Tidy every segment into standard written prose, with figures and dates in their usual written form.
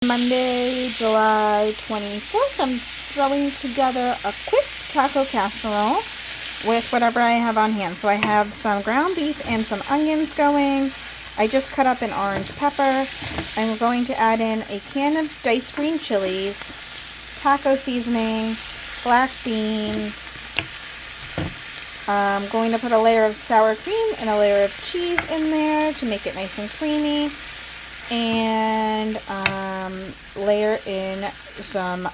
Monday, July 24th, I'm throwing together a quick taco casserole with whatever I have on hand. So I have some ground beef and some onions going. I just cut up an orange pepper. I'm going to add in a can of diced green chilies, taco seasoning, black beans. I'm going to put a layer of sour cream and a layer of cheese in there to make it nice and creamy. And layer in some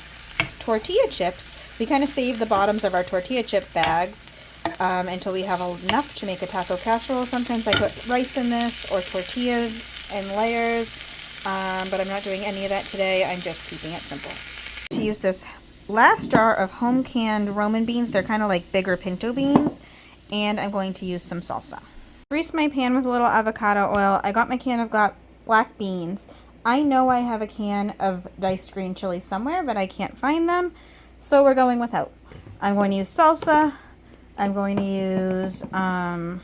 tortilla chips. We kind of save the bottoms of our tortilla chip bags until we have enough to make a taco casserole. Sometimes I put rice in this or tortillas in layers, but I'm not doing any of that today. I'm just keeping it simple. To use this last jar of home canned Roman beans, they're kind of like bigger pinto beans, and I'm going to use some salsa. Grease my pan with a little avocado oil. I got my can of black beans. I know I have a can of diced green chili somewhere, but I can't find them, so we're going without. I'm going to use salsa. I'm going to use the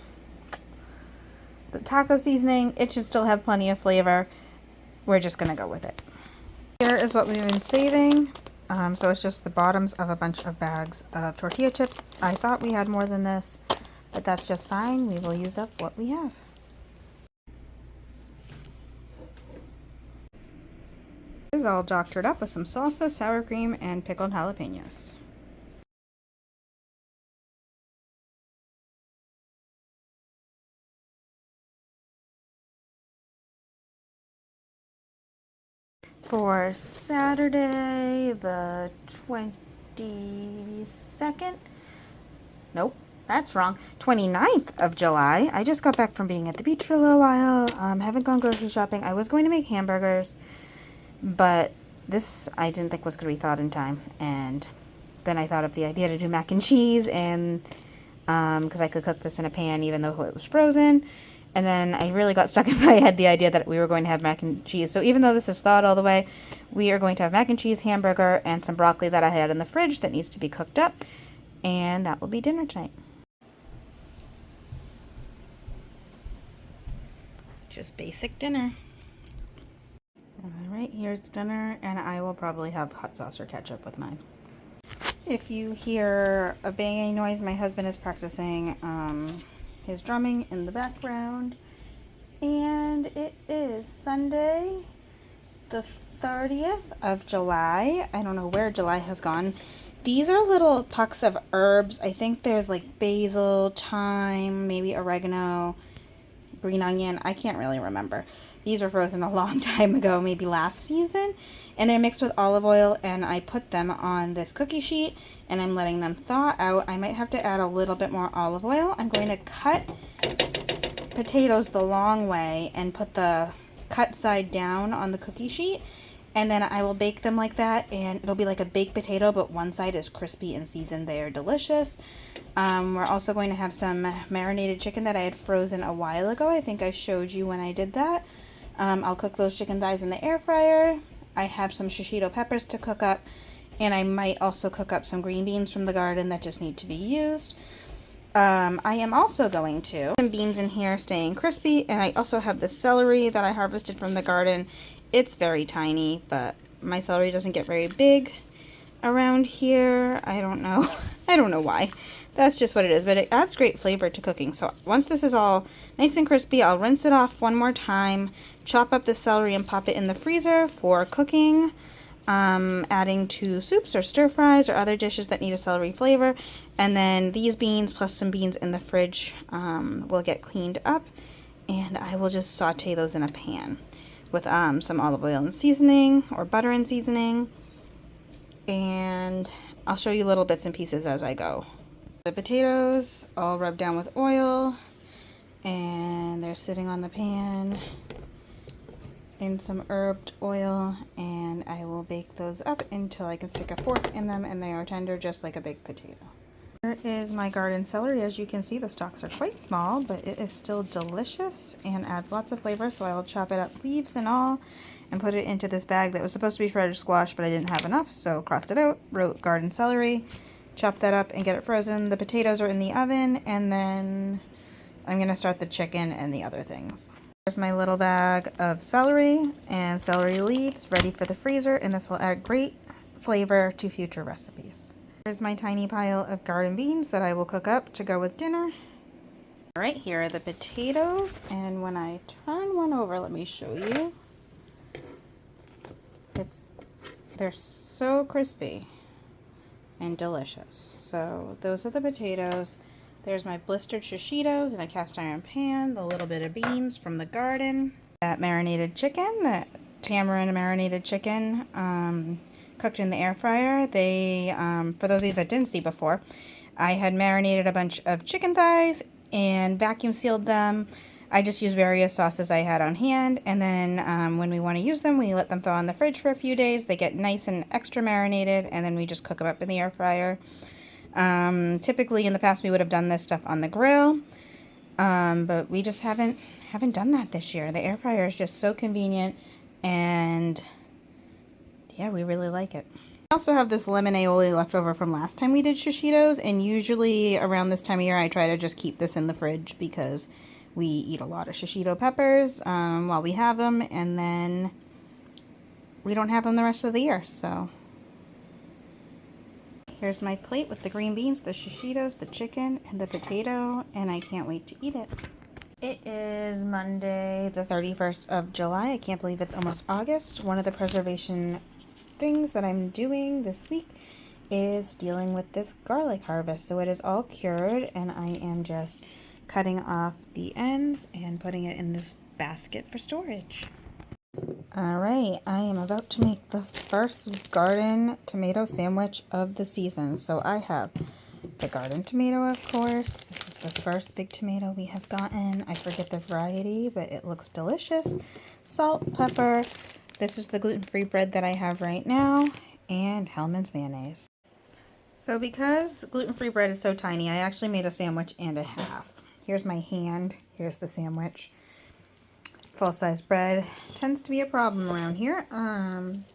taco seasoning. It should still have plenty of flavor. We're just going to go with it. Here is what we've been saving. So it's just the bottoms of a bunch of bags of tortilla chips. I thought we had more than this, but that's just fine. We will use up what we have. This is all doctored up with some salsa, sour cream, and pickled jalapenos. For Saturday the 22nd, nope, that's wrong, 29th of July. I just got back from being at the beach for a little while. Haven't gone grocery shopping. I was going to make hamburgers, but this I didn't think was going to be thought in time, and then I thought of the idea to do mac and cheese, and because I could cook this in a pan even though it was frozen. And then I really got stuck in my head the idea that we were going to have mac and cheese. So even though this is thawed all the way, we are going to have mac and cheese, hamburger, and some broccoli that I had in the fridge that needs to be cooked up. And that will be dinner tonight. Just basic dinner. Alright, here's dinner, and I will probably have hot sauce or ketchup with mine. If you hear a banging noise, my husband is practicing his drumming in the background. And it is Sunday the 30th of July. I don't know where July has gone. These are little pucks of herbs. I think there's like basil, thyme, maybe oregano, green onion. I can't really remember. These were frozen a long time ago, maybe last season. And they're mixed with olive oil, and I put them on this cookie sheet, and I'm letting them thaw out. I might have to add a little bit more olive oil. I'm going to cut potatoes the long way and put the cut side down on the cookie sheet, and then I will bake them like that, and it'll be like a baked potato, but one side is crispy and seasoned. They are delicious. We're also going to have some marinated chicken that I had frozen a while ago. I think I showed you when I did that. I'll cook those chicken thighs in the air fryer. I have some shishito peppers to cook up, and I might also cook up some green beans from the garden that just need to be used. I am also going to some beans in here staying crispy, and I also have the celery that I harvested from the garden. It's very tiny, but my celery doesn't get very big around here. I don't know. I don't know why. That's just what it is, but it adds great flavor to cooking. So once this is all nice and crispy, I'll rinse it off one more time, chop up the celery, and pop it in the freezer for cooking. Adding to soups or stir fries or other dishes that need a celery flavor. And then these beans plus some beans in the fridge will get cleaned up, and I will just saute those in a pan with some olive oil and seasoning, or butter and seasoning, and I'll show you little bits and pieces as I go. The potatoes all rubbed down with oil, and they're sitting on the pan in some herbed oil, and I will bake those up until I can stick a fork in them and they are tender just like a baked potato. Here is my garden celery. As you can see, the stalks are quite small, but it is still delicious and adds lots of flavor, so I will chop it up, leaves and all, and put it into this bag that was supposed to be shredded squash, but I didn't have enough, so crossed it out, wrote garden celery, chop that up and get it frozen. The potatoes are in the oven, and then I'm going to start the chicken and the other things. Here's my little bag of celery and celery leaves ready for the freezer, and this will add great flavor to future recipes. Here's my tiny pile of garden beans that I will cook up to go with dinner. All right, here are the potatoes, and when I turn one over, let me show you. They're so crispy and delicious. So those are the potatoes. There's my blistered shishitos in a cast iron pan, the little bit of beans from the garden, that marinated chicken, that tamarind marinated chicken, cooked in the air fryer. For those of you that didn't see before, I had marinated a bunch of chicken thighs and vacuum sealed them. I just used various sauces I had on hand, and then when we want to use them, we let them thaw in the fridge for a few days. They get nice and extra marinated, and then we just cook them up in the air fryer. Typically in the past we would have done this stuff on the grill, but we just haven't done that this year. The air fryer is just so convenient, and yeah, we really like it. I also have this lemon aioli left over from last time we did shishitos, and usually around this time of year I try to just keep this in the fridge because we eat a lot of shishito peppers while we have them, and then we don't have them the rest of the year. So here's my plate with the green beans, the shishitos, the chicken, and the potato, and I can't wait to eat it. It is Monday, the 31st of July. I can't believe it's almost August. One of the preservation things that I'm doing this week is dealing with this garlic harvest. So it is all cured, and I am just cutting off the ends and putting it in this basket for storage. Alright, I am about to make the first garden tomato sandwich of the season. So I have the garden tomato, of course. This is the first big tomato we have gotten. I forget the variety, but it looks delicious. Salt, pepper. This is the gluten-free bread that I have right now, and Hellmann's mayonnaise. So because gluten-free bread is so tiny, I actually made a sandwich and a half. Here's my hand. Here's the sandwich. Full-size bread tends to be a problem around here,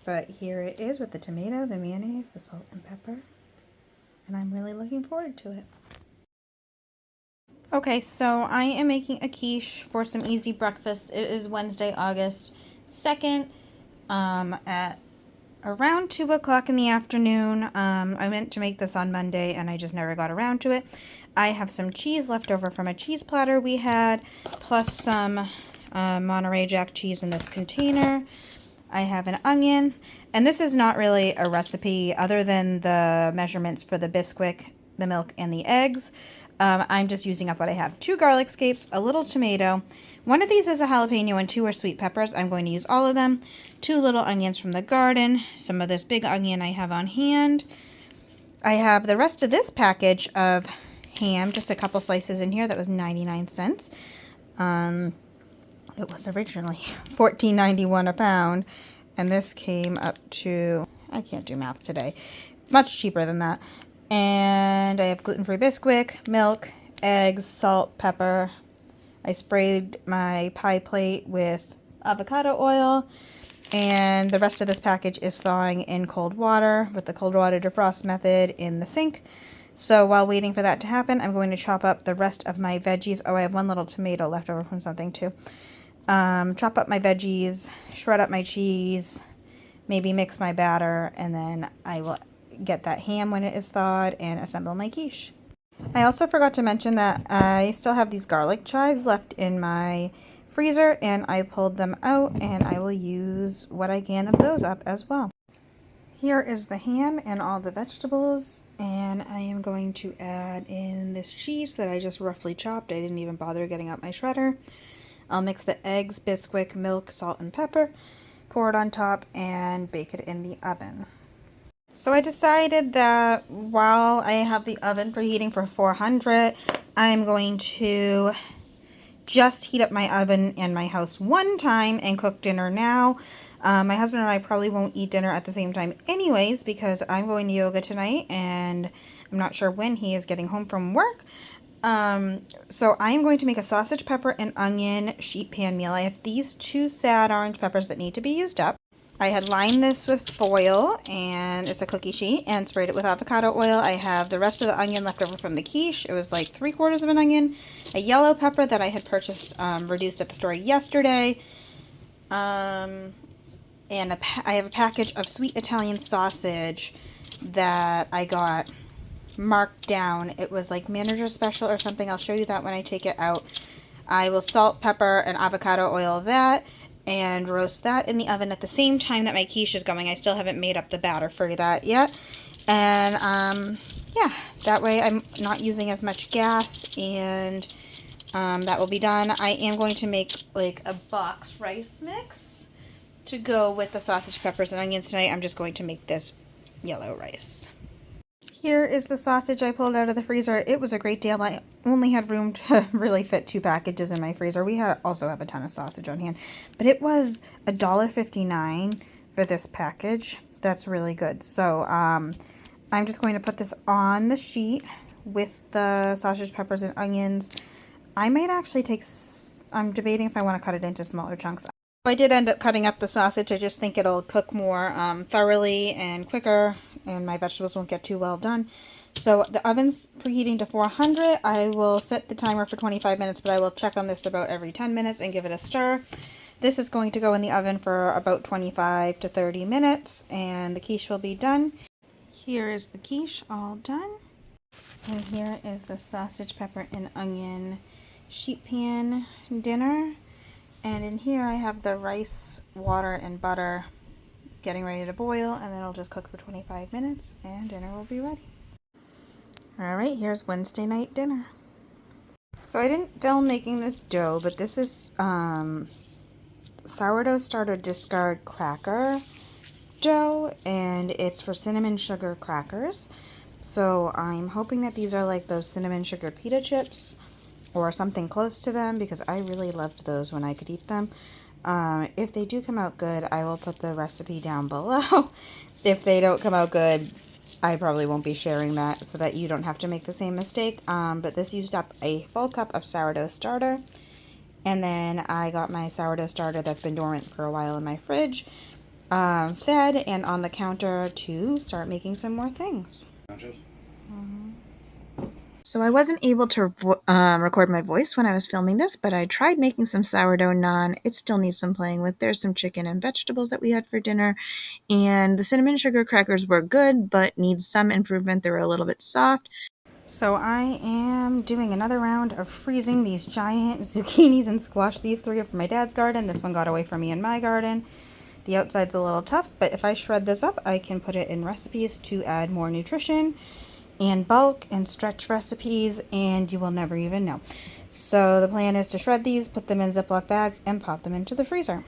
but here it is with the tomato, the mayonnaise, the salt and pepper, and I'm really looking forward to it. Okay, so I am making a quiche for some easy breakfast. It is Wednesday, August 2nd, at around 2 o'clock in the afternoon. I meant to make this on Monday, and I just never got around to it. I have some cheese left over from a cheese platter we had, plus some Monterey Jack cheese in this container. I have an onion, and this is not really a recipe other than the measurements for the Bisquick, the milk, and the eggs. I'm just using up what I have. 2 garlic scapes, a little tomato. One of these is a jalapeno and 2 are sweet peppers. I'm going to use all of them. 2 little onions from the garden. Some of this big onion I have on hand. I have the rest of this package of ham, just a couple slices in here. That was 99 cents. It was originally $14.91 a pound, and this came up to, I can't do math today, much cheaper than that. And I have gluten-free Bisquick, milk, eggs, salt, pepper. I sprayed my pie plate with avocado oil, and the rest of this package is thawing in cold water with the cold water defrost method in the sink. So while waiting for that to happen, I'm going to chop up the rest of my veggies. Oh, I have one little tomato left over from something too. Chop up my veggies, shred up my cheese, maybe mix my batter, and then I will get that ham when it is thawed and assemble my quiche. I also forgot to mention that I still have these garlic chives left in my freezer, and I pulled them out, and I will use what I can of those up as well. Here is the ham and all the vegetables, and I am going to add in this cheese that I just roughly chopped. I didn't even bother getting out my shredder. I'll mix the eggs, Bisquick, milk, salt, and pepper, pour it on top, and bake it in the oven. So I decided that while I have the oven preheating for 400, I'm going to just heat up my oven in my house one time and cook dinner now. My husband and I probably won't eat dinner at the same time anyways, because I'm going to yoga tonight and I'm not sure when he is getting home from work. So I am going to make a sausage, pepper, and onion sheet pan meal. I have these 2 sad orange peppers that need to be used up. I had lined this with foil, and it's a cookie sheet, and sprayed it with avocado oil. I have the rest of the onion left over from the quiche. It was like 3/4 of an onion, a yellow pepper that I had purchased reduced at the store yesterday, and I have a package of sweet Italian sausage that I got marked down. It was like manager special or something. I'll show you that when I take it out. I will salt, pepper, and avocado oil that and roast that in the oven at the same time that my quiche is going. I still haven't made up the batter for that yet. And yeah, that way I'm not using as much gas, and that will be done. I am going to make like a box rice mix to go with the sausage, peppers, and onions tonight. I'm just going to make this yellow rice. Here is the sausage I pulled out of the freezer. It was a great deal. I only had room to really fit 2 packages in my freezer. We also have a ton of sausage on hand, but it was $1.59 for this package. That's really good. So I'm just going to put this on the sheet with the sausage, peppers, and onions. I might actually I'm debating if I want to cut it into smaller chunks. I did end up cutting up the sausage. I just think it'll cook more thoroughly and quicker, and my vegetables won't get too well done. So the oven's preheating to 400. I will set the timer for 25 minutes, but I will check on this about every 10 minutes and give it a stir. This is going to go in the oven for about 25 to 30 minutes, and the quiche will be done. Here is the quiche all done. And here is the sausage, pepper, and onion sheet pan dinner. And in here I have the rice, water, and butter getting ready to boil, and then it'll just cook for 25 minutes and dinner will be ready. Alright, here's Wednesday night dinner. So I didn't film making this dough, but this is sourdough starter discard cracker dough, and it's for cinnamon sugar crackers. So I'm hoping that these are like those cinnamon sugar pita chips or something close to them, because I really loved those when I could eat them. If they do come out good, I will put the recipe down below. If they don't come out good, I probably won't be sharing that, so that you don't have to make the same mistake. But this used up a full cup of sourdough starter, and then I got my sourdough starter that's been dormant for a while in my fridge fed and on the counter to start making some more things. So I wasn't able to record my voice when I was filming this, but I tried making some sourdough naan. It still needs some playing with. There's some chicken and vegetables that we had for dinner, and the cinnamon sugar crackers were good, but need some improvement. They were a little bit soft. So I am doing another round of freezing these giant zucchinis and squash. These 3 are from my dad's garden. This one got away from me in my garden. The outside's a little tough, but if I shred this up, I can put it in recipes to add more nutrition and bulk and stretch recipes, and you will never even know. So the plan is to shred these, put them in Ziploc bags, and pop them into the freezer.